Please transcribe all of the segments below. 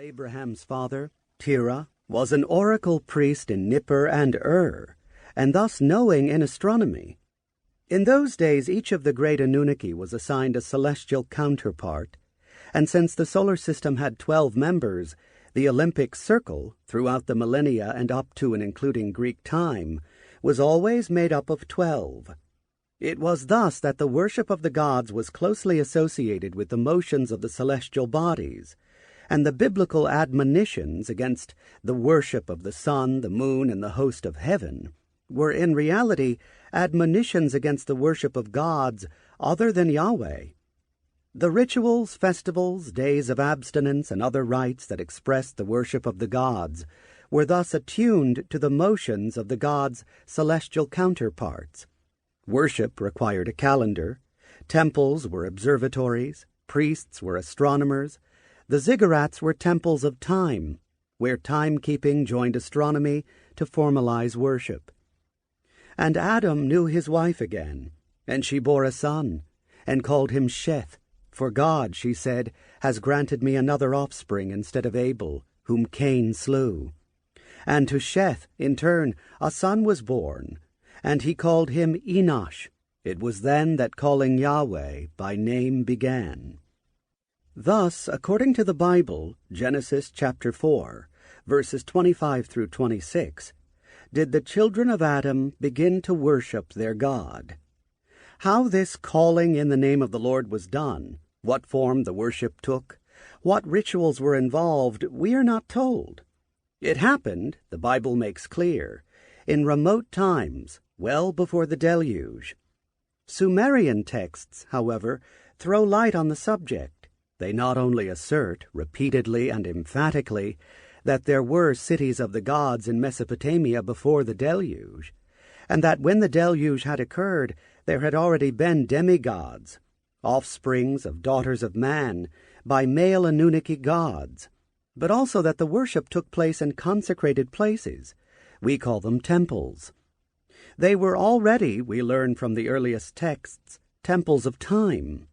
Abraham's father, Terah, was an oracle priest in Nippur and and thus knowing in astronomy. In those days each of the great Anunnaki was assigned a celestial counterpart, and since the solar system had 12 members, the Olympic circle, throughout the millennia and up to and including Greek time, was always made up of 12. It was thus that the worship of the gods was closely associated with the motions of the celestial bodies, and the biblical admonitions against the worship of the sun, the moon, and the host of heaven were in reality admonitions against the worship of gods other than Yahweh. The rituals, festivals, days of abstinence, and other rites that expressed the worship of the gods were thus attuned to the motions of the gods' celestial counterparts. Worship required a calendar, temples were observatories, priests were astronomers, the ziggurats were temples of time, where timekeeping joined astronomy to formalize worship. And Adam knew his wife again, and she bore a son, and called him Sheth. For God, she said, has granted me another offspring instead of Abel, whom Cain slew. And to Sheth, in turn, a son was born, and he called him Enosh. It was then that calling Yahweh by name began. Thus, according to the Bible, Genesis chapter 4, verses 25 through 26, did the children of Adam begin to worship their God. How this calling in the name of the Lord was done, what form the worship took, what rituals were involved, we are not told. It happened, the Bible makes clear, in remote times, well before the deluge. Sumerian texts, however, throw light on the subject. They not only assert, repeatedly and emphatically, that there were cities of the gods in Mesopotamia before the deluge, and that when the deluge had occurred, there had already been demigods, offsprings of daughters of man, by male Anunnaki gods, but also that the worship took place in consecrated places. We call them temples. They were already, we learn from the earliest texts, temples of time.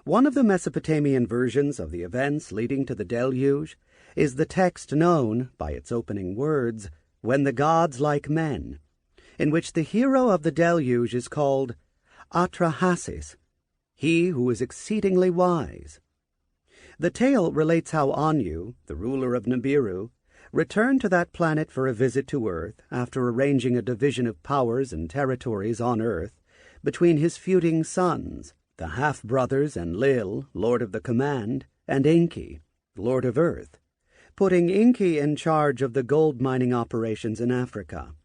One of the Mesopotamian versions of the events leading to the deluge is the text known, by its opening words, "When the gods like men," in which the hero of the deluge is called Atrahasis, he who is exceedingly wise. The tale relates how Anu, the ruler of Nibiru, returned to that planet for a visit to Earth after arranging a division of powers and territories on Earth between his feuding sons, the half-brothers Enlil, Lord of the Command, and Enki, Lord of Earth, putting Enki in charge of the gold-mining operations in Africa.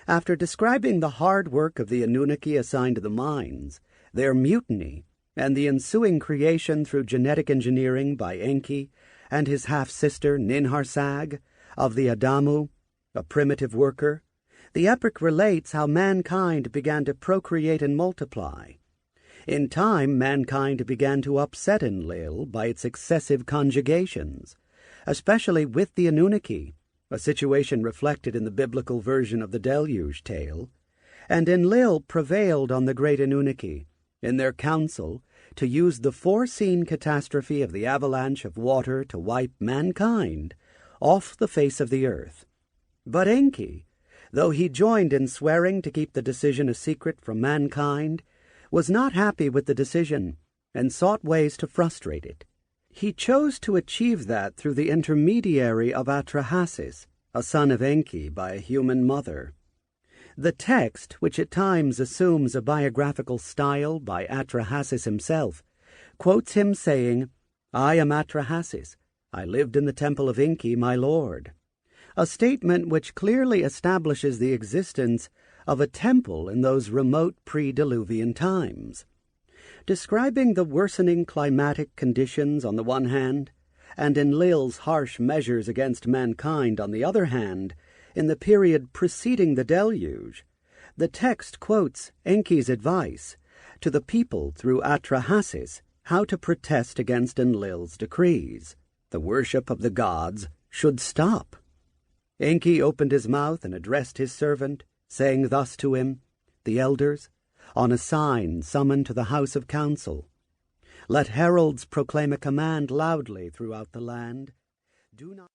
After describing the hard work of the Anunnaki assigned to the mines, their mutiny, and the ensuing creation through genetic engineering by Enki and his half-sister Ninharsag of the Adamu, a primitive worker, the epic relates how mankind began to procreate and multiply. In time, mankind began to upset Enlil by its excessive conjugations, especially with the Anunnaki, a situation reflected in the biblical version of the deluge tale, and Enlil prevailed on the great Anunnaki, in their council, to use the foreseen catastrophe of the avalanche of water to wipe mankind off the face of the earth. But Enki, though he joined in swearing to keep the decision a secret from mankind, was not happy with the decision and sought ways to frustrate it. He chose to achieve that through the intermediary of Atrahasis, a son of Enki by a human mother. The text, which at times assumes a biographical style by Atrahasis himself, quotes him saying, "I am Atrahasis. I lived in the temple of Enki, my lord," a statement which clearly establishes the existence of a temple in those remote pre-Diluvian times. Describing the worsening climatic conditions on the one hand, and Enlil's harsh measures against mankind on the other hand, in the period preceding the deluge, the text quotes Enki's advice to the people through Atrahasis how to protest against Enlil's decrees. The worship of the gods should stop. Enki opened his mouth and addressed his servant, saying thus to him, the elders, on a sign summoned to the house of council, "Let heralds proclaim a command loudly throughout the land. Do not